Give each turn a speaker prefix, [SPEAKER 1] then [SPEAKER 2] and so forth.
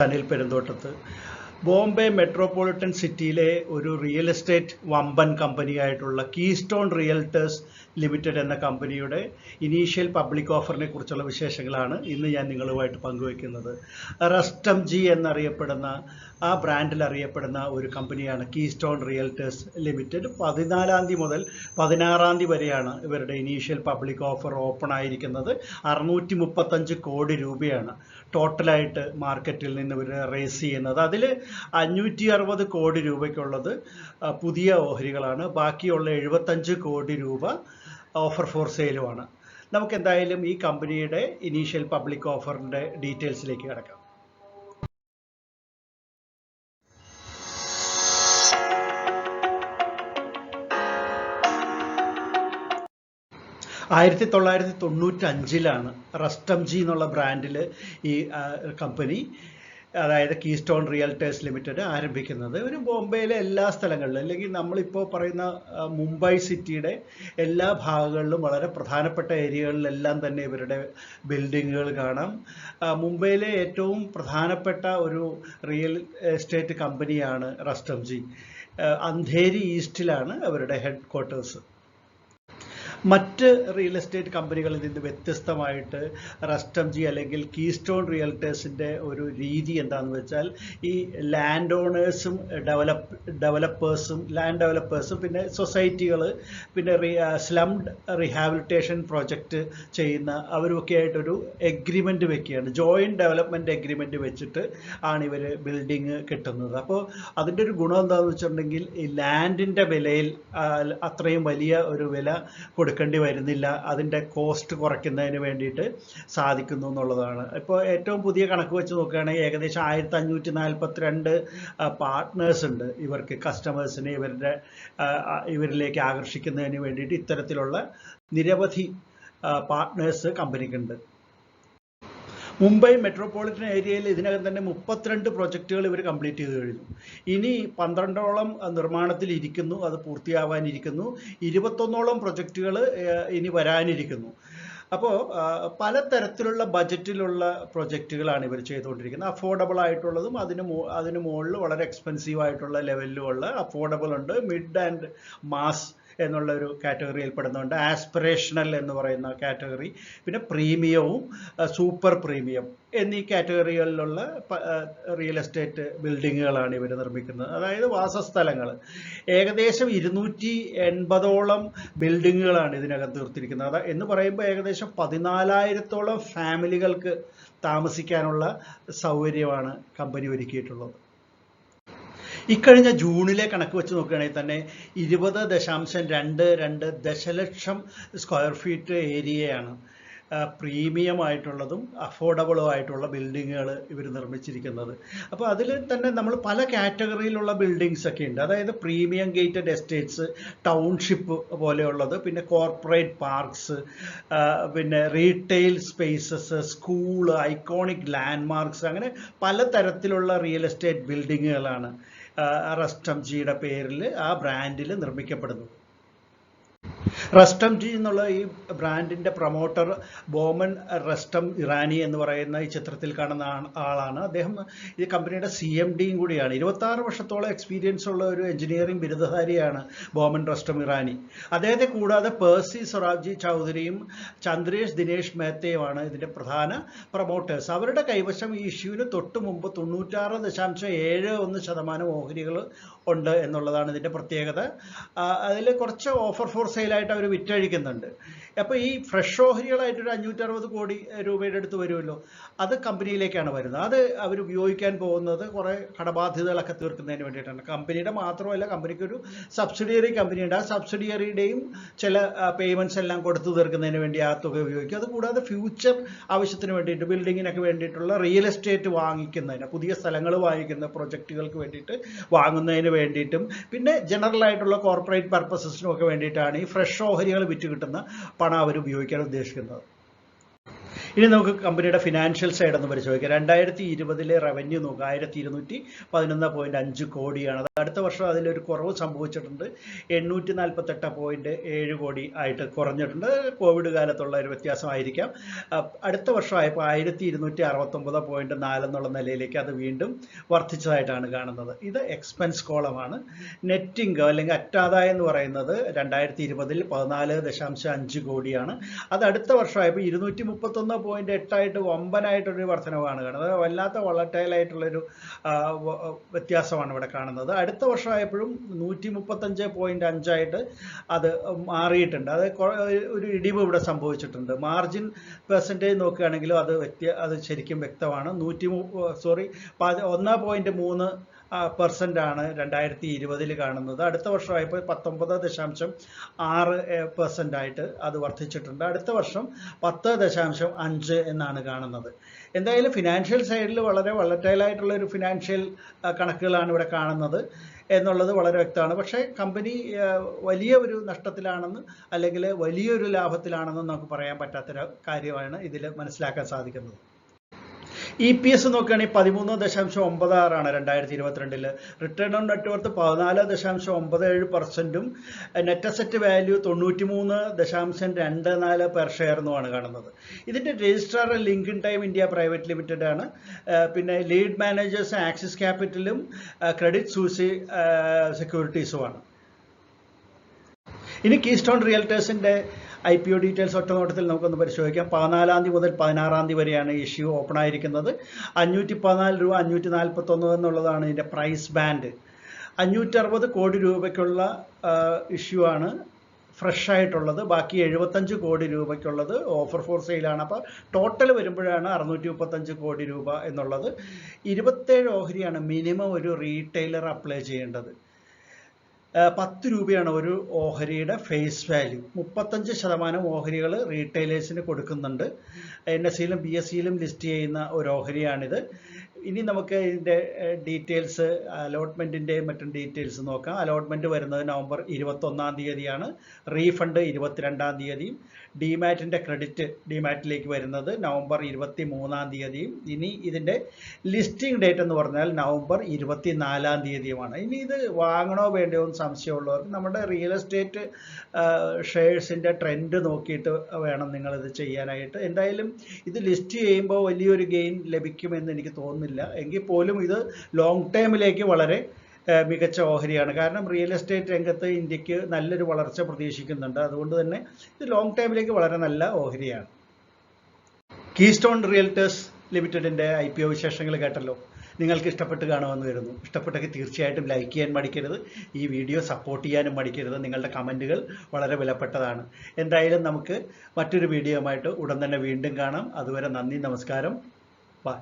[SPEAKER 1] SCMS Perumthottath. Bombay metropolitan സിറ്റിയിലെ ഒരു real estate വമ്പൻ കമ്പനിയായിട്ടുള്ള കീസ്റ്റോൺ റിയൽട്ടേഴ്സ് ലിമിറ്റഡ് എന്ന കമ്പനിയുടെ ഇനീഷ്യൽ പബ്ലിക് ഓഫറിനെ കുറിച്ചുള്ള വിശേഷങ്ങളാണ് ഇന്ന് ഞാൻ നിങ്ങളുമായിട്ട് പങ്കുവയ്ക്കുന്നത്. റസ്റ്റംജി എന്നറിയപ്പെടുന്ന ആ ബ്രാൻഡിൽ അറിയപ്പെടുന്ന ഒരു കമ്പനിയാണ് കീസ്റ്റോൺ റിയൽട്ടേഴ്സ് ലിമിറ്റഡ്. 14-ാം തീയതി മുതൽ 16-ാം തീയതി വരെയാണ് ഇവരുടെ ഇനീഷ്യൽ പബ്ലിക് ഓഫർ ഓപ്പൺ ആയിരിക്കുന്നത്. 635 കോടി രൂപയാണ് ടോട്ടലായിട്ട് മാർക്കറ്റിൽ നിന്ന് ഇവർ റേസ് ചെയ്യുന്നത്. അതിൽ 560 കോടി രൂപയ്ക്കുള്ളത് പുതിയ ഓഹരികളാണ്. ബാക്കിയുള്ള 75 കോടി രൂപ ഓഫർ ഫോർ സെയിലുമാണ്. നമുക്ക് എന്തായാലും ഈ കമ്പനിയുടെ ഇനീഷ്യൽ പബ്ലിക് ഓഫറിൻ്റെ ഡീറ്റെയിൽസിലേക്ക് കിടക്കാം. ആയിരത്തി 1995 റസ്റ്റംജി എന്നുള്ള ബ്രാൻഡിൽ ഈ കമ്പനി, അതായത് കീസ്റ്റോൺ റിയൽട്ടേഴ്സ് ലിമിറ്റഡ് ആരംഭിക്കുന്നത്. ഒരു ബോംബെയിലെ എല്ലാ സ്ഥലങ്ങളിലും, അല്ലെങ്കിൽ നമ്മളിപ്പോൾ പറയുന്ന മുംബൈ സിറ്റിയുടെ എല്ലാ ഭാഗങ്ങളിലും വളരെ പ്രധാനപ്പെട്ട ഏരിയകളിലെല്ലാം തന്നെ ഇവരുടെ ബിൽഡിങ്ങുകൾ കാണാം. മുംബൈയിലെ ഏറ്റവും പ്രധാനപ്പെട്ട ഒരു റിയൽ എസ്റ്റേറ്റ് കമ്പനിയാണ് റസ്റ്റംജി. അന്ധേരി ഈസ്റ്റിലാണ് അവരുടെ ഹെഡ് ക്വാർട്ടേഴ്സ്. മറ്റ് റിയൽ എസ്റ്റേറ്റ് കമ്പനികളിൽ നിന്ന് വ്യത്യസ്തമായിട്ട് റസ്റ്റംജി അല്ലെങ്കിൽ കീസ്റ്റോൺ റിയൽട്ടേഴ്സിൻ്റെ ഒരു രീതി എന്താണെന്ന് വെച്ചാൽ, ഈ ലാൻഡ് ഓണേഴ്സും ലാൻഡ് ഡെവലപ്പേഴ്സും പിന്നെ സൊസൈറ്റികൾ, പിന്നെ സ്ലംഡ് റീഹാബിലിറ്റേഷൻ പ്രോജക്റ്റ് ചെയ്യുന്ന അവരൊക്കെ ആയിട്ടൊരു എഗ്രിമെൻ്റ് വെക്കുകയാണ്. ജോയിൻറ്റ് ഡെവലപ്മെൻറ്റ് എഗ്രിമെൻ്റ് വെച്ചിട്ട് ആണ് ഇവർ ബിൽഡിങ് കിട്ടുന്നത്. അപ്പോൾ അതിൻ്റെ ഒരു ഗുണം എന്താണെന്ന് വെച്ചിട്ടുണ്ടെങ്കിൽ, ഈ ലാൻഡിൻ്റെ വിലയിൽ അത്രയും വലിയ ഒരു വില കൊടുക്കേണ്ടി വരുന്നില്ല. അതിൻ്റെ കോസ്റ്റ് കുറയ്ക്കുന്നതിന് വേണ്ടിയിട്ട് സാധിക്കുന്നു എന്നുള്ളതാണ്. ഇപ്പോൾ ഏറ്റവും പുതിയ കണക്ക് വെച്ച് നോക്കുകയാണെങ്കിൽ ഏകദേശം 1542 പാർട്ട്നേഴ്സ് ഉണ്ട് ഇവർക്ക്. കസ്റ്റമേഴ്സിനെ ഇവരിലേക്ക് ആകർഷിക്കുന്നതിന് വേണ്ടിയിട്ട് ഇത്തരത്തിലുള്ള നിരവധി പാർട്ട്നേഴ്സ് കമ്പനിക്കുണ്ട്. മുംബൈ മെട്രോപൊളിറ്റൻ ഏരിയയിൽ ഇതിനകം തന്നെ 32 പ്രൊജക്റ്റുകൾ ഇവർ കംപ്ലീറ്റ് ചെയ്ത് കഴിഞ്ഞു. ഇനി 12ഓളം നിർമ്മാണത്തിൽ ഇരിക്കുന്നു, അത് പൂർത്തിയാവാനിരിക്കുന്നു. 21ഓളം പ്രൊജക്റ്റുകൾ ഇനി വരാനിരിക്കുന്നു. അപ്പോൾ പലതരത്തിലുള്ള ബജറ്റിലുള്ള പ്രൊജക്റ്റുകളാണ് ഇവർ ചെയ്തുകൊണ്ടിരിക്കുന്നത്. അഫോർഡബിൾ ആയിട്ടുള്ളതും അതിന് മുകളിൽ വളരെ എക്സ്പെൻസീവ് ആയിട്ടുള്ള ലെവലിലുള്ള അഫോർഡബിൾ ഉണ്ട്, മിഡ് ആൻഡ് മാസ് എന്നുള്ള ഒരു കാറ്റഗറിയിൽ പെടുന്നുണ്ട്, ആസ്പിറേഷണൽ എന്ന് പറയുന്ന കാറ്റഗറി, പിന്നെ പ്രീമിയവും സൂപ്പർ പ്രീമിയം എന്നീ കാറ്റഗറികളിലുള്ള റിയൽ എസ്റ്റേറ്റ് ബിൽഡിങ്ങുകളാണ് ഇവർ നിർമ്മിക്കുന്നത്. അതായത് വാസസ്ഥലങ്ങൾ. ഏകദേശം 280ഓളം ബിൽഡിങ്ങുകളാണ് ഇതിനകം തീർത്തിരിക്കുന്നത്. എന്ന് പറയുമ്പോൾ ഏകദേശം 14,000ഓളം ഫാമിലികൾക്ക് താമസിക്കാനുള്ള സൗകര്യമാണ് കമ്പനി ഒരുക്കിയിട്ടുള്ളത്. ഇക്കഴിഞ്ഞ ജൂണിലെ കണക്ക് വെച്ച് നോക്കുകയാണെങ്കിൽ തന്നെ 20.22 ദശലക്ഷം സ്ക്വയർ ഫീറ്റ് ഏരിയയാണ് പ്രീമിയം ആയിട്ടുള്ളതും അഫോർഡബിളും ആയിട്ടുള്ള ബിൽഡിങ്ങുകൾ ഇവർ നിർമ്മിച്ചിരിക്കുന്നത്. അപ്പോൾ അതിൽ തന്നെ നമ്മൾ പല കാറ്റഗറിയിലുള്ള ബിൽഡിങ്സ് ഒക്കെ ഉണ്ട്. അതായത് പ്രീമിയം ഗേറ്റഡ് എസ്റ്റേറ്റ്സ്, ടൗൺഷിപ്പ് പോലെയുള്ളത്, പിന്നെ കോർപ്പറേറ്റ് പാർക്സ്, പിന്നെ retail spaces, school, iconic landmarks, അങ്ങനെ പലതരത്തിലുള്ള റിയൽ എസ്റ്റേറ്റ് ബിൽഡിങ്ങുകളാണ് റസ്റ്റംജിയുടെ പേരിൽ ആ ബ്രാൻഡിൽ നിർമ്മിക്കപ്പെടുന്നു. റസ്റ്റംജി എന്നുള്ള ഈ ബ്രാൻഡിൻ്റെ പ്രൊമോട്ടർ ബോമൻ റസ്റ്റം ഇറാനി എന്ന് പറയുന്ന ഈ ചിത്രത്തിൽ കാണുന്ന ആളാണ്. അദ്ദേഹം ഈ കമ്പനിയുടെ CMDയും കൂടിയാണ്. 26 വർഷത്തോളം എക്സ്പീരിയൻസ് ഉള്ള ഒരു എഞ്ചിനീയറിംഗ് ബിരുദധാരിയാണ് ബോമൻ റസ്റ്റം ഇറാനി. അദ്ദേഹത്തെ കൂടാതെ പേഴ്സി സൊറാബ്ജി ചൗധരിയും ചന്ദ്രേഷ് ദിനേഷ് മേത്തയുമാണ് ഇതിൻ്റെ പ്രധാന പ്രൊമോട്ടേഴ്സ്. അവരുടെ കൈവശം ഈ ഇഷ്യൂവിന് തൊട്ട് മുമ്പ് 96.71% ഓഹരികൾ ഉണ്ട് എന്നുള്ളതാണ് ഇതിൻ്റെ പ്രത്യേകത. അതിൽ കുറച്ച് ഓഫർ ഫോർ സെയിലായിട്ട് അവർ വിറ്റഴിക്കുന്നുണ്ട്. അപ്പോൾ ഈ ഫ്രഷ് ഓഹരികളായിട്ടൊരു 560 കോടി രൂപയുടെ അടുത്ത് വരുമല്ലോ, അത് കമ്പനിയിലേക്കാണ് വരുന്നത്. അത് അവർ ഉപയോഗിക്കാൻ പോകുന്നത് കുറേ കടബാധ്യതകളൊക്കെ തീർക്കുന്നതിന് വേണ്ടിയിട്ടാണ്. കമ്പനിയുടെ മാത്രമല്ല, കമ്പനിക്കൊരു സബ്സിഡിയറി കമ്പനിയുണ്ട്. ആ സബ്സിഡിയറിയുടെയും ചില പേയ്മെൻറ്റ്സ് എല്ലാം കൊടുത്തു തീർക്കുന്നതിന് വേണ്ടി ആ തുക ഉപയോഗിക്കും. അതുകൂടാതെ ഫ്യൂച്ചർ ആവശ്യത്തിന് വേണ്ടിയിട്ട്, ബിൽഡിങ്ങിനൊക്കെ വേണ്ടിയിട്ടുള്ള റിയൽ എസ്റ്റേറ്റ് വാങ്ങിക്കുന്നതിന്, പുതിയ സ്ഥലങ്ങൾ വാങ്ങിക്കുന്ന പ്രൊജക്റ്റുകൾക്ക് വേണ്ടിയിട്ട് വാങ്ങുന്നതിന് വേണ്ടിയിട്ടും, പിന്നെ ജനറൽ ആയിട്ടുള്ള കോർപ്പറേറ്റ് പർപ്പസസിനും ഒക്കെ വേണ്ടിയിട്ടാണ് ഈ ഫ്രഷ് ഓഹരികൾ വിറ്റ് കിട്ടുന്ന പണം അവർ ഉപയോഗിക്കാൻ ഉദ്ദേശിക്കുന്നത്. ഇനി നമുക്ക് കമ്പനിയുടെ ഫിനാൻഷ്യൽ സൈഡ് ഒന്ന് പരിശോധിക്കാം. 2020 റവന്യൂ നോക്കുക 1211.5 കോടിയാണ്. അത് അടുത്ത വർഷം അതിലൊരു കുറവ് സംഭവിച്ചിട്ടുണ്ട്. 848.7 കോടി ആയിട്ട് കുറഞ്ഞിട്ടുണ്ട്. കോവിഡ് കാലത്തുള്ള ഒരു വ്യത്യാസമായിരിക്കാം. അടുത്ത വർഷമായപ്പോൾ 1269.4 എന്നുള്ള നിലയിലേക്ക് അത് വീണ്ടും വർദ്ധിച്ചതായിട്ടാണ് കാണുന്നത്. ഇത് എക്സ്പെൻസ് കോളമാണ്. നെറ്റ് ഇൻകം അല്ലെങ്കിൽ അറ്റാദായം എന്ന് പറയുന്നത് 2020 14.5 കോടിയാണ്. അത് അടുത്ത വർഷമായപ്പോൾ 231.8 ആയിട്ട് വമ്പനായിട്ടൊരു വർധനവാണ് കാണുന്നത്. വല്ലാത്ത വളട്ടൈലായിട്ടുള്ളൊരു വ്യത്യാസമാണ് ഇവിടെ കാണുന്നത്. അടുത്ത വർഷമായപ്പോഴും 135.5 ആയിട്ട് അത് മാറിയിട്ടുണ്ട്. അത് ഒരു ഇടിവ് ഇവിടെ സംഭവിച്ചിട്ടുണ്ട്. മാർജിൻ പെർസെൻറ്റേജ് നോക്കുകയാണെങ്കിലും അത് ശരിക്കും വ്യക്തമാണ്. 1.3% ആണ് 2020 കാണുന്നത്. അടുത്ത വർഷമായപ്പോൾ 19.6% ആയിട്ട് അത് വർദ്ധിച്ചിട്ടുണ്ട്. അടുത്ത വർഷം 10.5 എന്നാണ് കാണുന്നത്. എന്തായാലും ഫിനാൻഷ്യൽ സൈഡിൽ വളരെ വളട്ടൈലായിട്ടുള്ള ഒരു ഫിനാൻഷ്യൽ കണക്കുകളാണ് ഇവിടെ കാണുന്നത് എന്നുള്ളത് വളരെ വ്യക്തമാണ്. പക്ഷേ കമ്പനി വലിയ ഒരു നഷ്ടത്തിലാണെന്ന് അല്ലെങ്കിൽ വലിയൊരു ലാഭത്തിലാണെന്ന് നമുക്ക് പറയാൻ പറ്റാത്തൊരു കാര്യമാണ് ഇതിൽ മനസ്സിലാക്കാൻ സാധിക്കുന്നത്. EPS നോക്കുകയാണെങ്കിൽ 13.96 ആണ് 2022. Return on net worth 14.97%, net asset value 93.24 per share എന്നുമാണ് കാണുന്നത്. ഇതിൻ്റെ registrar Link Intime India Private Limited ആണ്. പിന്നെ ലീഡ് മാനേജേഴ്സ് ആക്സിസ് ക്യാപിറ്റലും ക്രെഡിറ്റ് സൂസി സെക്യൂരിറ്റീസുമാണ്. ഇനി കീസ്റ്റോൺ റിയൽറ്റേഴ്സിൻ്റെ IPO ഡീറ്റെയിൽസ് ഒറ്റ നോട്ടത്തിൽ നമുക്കൊന്ന് പരിശോധിക്കാം. 14 മുതൽ 16 വരെയാണ് ഇഷ്യൂ ഓപ്പൺ ആയിരിക്കുന്നത്. 514 രൂപ 541 എന്നുള്ളതാണ് ഇതിൻ്റെ പ്രൈസ് ബാൻഡ്. 560 കോടി രൂപയ്ക്കുള്ള ഇഷ്യൂ ആണ് ഫ്രഷ് ആയിട്ടുള്ളത്. ബാക്കി 75 കോടി രൂപയ്ക്കുള്ളത് ഓഫർ ഫോർ സെയിലാണ്. അപ്പോൾ ടോട്ടൽ വരുമ്പോഴാണ് 635 കോടി രൂപ എന്നുള്ളത്. 27 ഓഹരിയാണ് മിനിമം ഒരു റീറ്റെയിലർ അപ്ലൈ ചെയ്യേണ്ടത്. 10 രൂപയാണ് ഒരു ഓഹരിയുടെ ഫേസ് വാല്യൂ. 35% ഓഹരികൾ റീറ്റെയിലേഴ്സിന് കൊടുക്കുന്നുണ്ട്. NSEയിലും BSEയിലും ലിസ്റ്റ് ചെയ്യുന്ന ഒരു ഓഹരിയാണിത്. ഇനി നമുക്ക് ഇതിൻ്റെ ഡീറ്റെയിൽസ് അലോട്ട്മെൻറ്റിൻ്റെയും മറ്റും ഡീറ്റെയിൽസ് നോക്കാം. അലോട്ട്മെൻറ്റ് വരുന്നത് നവംബർ 21 തീയതിയാണ്. റീഫണ്ട് 22 തീയതിയും. ഡിമാറ്റിൻ്റെ ക്രെഡിറ്റ് ഡിമാറ്റിലേക്ക് വരുന്നത് നവംബർ 23 തീയതിയും. ഇനി ഇതിൻ്റെ ലിസ്റ്റിംഗ് ഡേറ്റ് എന്ന് പറഞ്ഞാൽ നവംബർ 24 തീയതിയുമാണ്. ഇനി ഇത് വാങ്ങണോ വേണ്ടയോ എന്ന് സംശയമുള്ളവർക്ക് നമ്മുടെ റിയൽ എസ്റ്റേറ്റ് ഷെയർസിൻ്റെ ട്രെൻഡ് നോക്കിയിട്ട് വേണം നിങ്ങളിത് ചെയ്യാനായിട്ട്. എന്തായാലും ഇത് ലിസ്റ്റ് ചെയ്യുമ്പോൾ വലിയൊരു ഗെയിൻ ലഭിക്കുമെന്ന് എനിക്ക് തോന്നുന്നില്ല. എങ്കിൽ പോലും ഇത് ലോങ് ടൈമിലേക്ക് വളരെ മികച്ച ഓഹരിയാണ്. കാരണം റിയൽ എസ്റ്റേറ്റ് രംഗത്ത് ഇന്ത്യക്ക് നല്ലൊരു വളർച്ച പ്രതീക്ഷിക്കുന്നുണ്ട്. അതുകൊണ്ട് തന്നെ ഇത് ലോങ് ടൈമിലേക്ക് വളരെ നല്ല ഓഹരിയാണ്. കീസ്റ്റോൺ റിയൽറ്റേഴ്സ് ലിമിറ്റഡിൻ്റെ IPO വിശേഷങ്ങൾ കേട്ടല്ലോ. നിങ്ങൾക്ക് ഇഷ്ടപ്പെട്ട് കാണുമെന്ന് വരുന്നു. ഇഷ്ടപ്പെട്ടെങ്കിൽ തീർച്ചയായിട്ടും ലൈക്ക് ചെയ്യാൻ മടിക്കരുത്. ഈ വീഡിയോ സപ്പോർട്ട് ചെയ്യാനും മടിക്കരുത്. നിങ്ങളുടെ കമൻറ്റുകൾ വളരെ വിലപ്പെട്ടതാണ്. എന്തായാലും നമുക്ക് മറ്റൊരു വീഡിയോയുമായിട്ട് ഉടൻ തന്നെ വീണ്ടും കാണാം. അതുവരെ നന്ദി, നമസ്കാരം, ബൈ.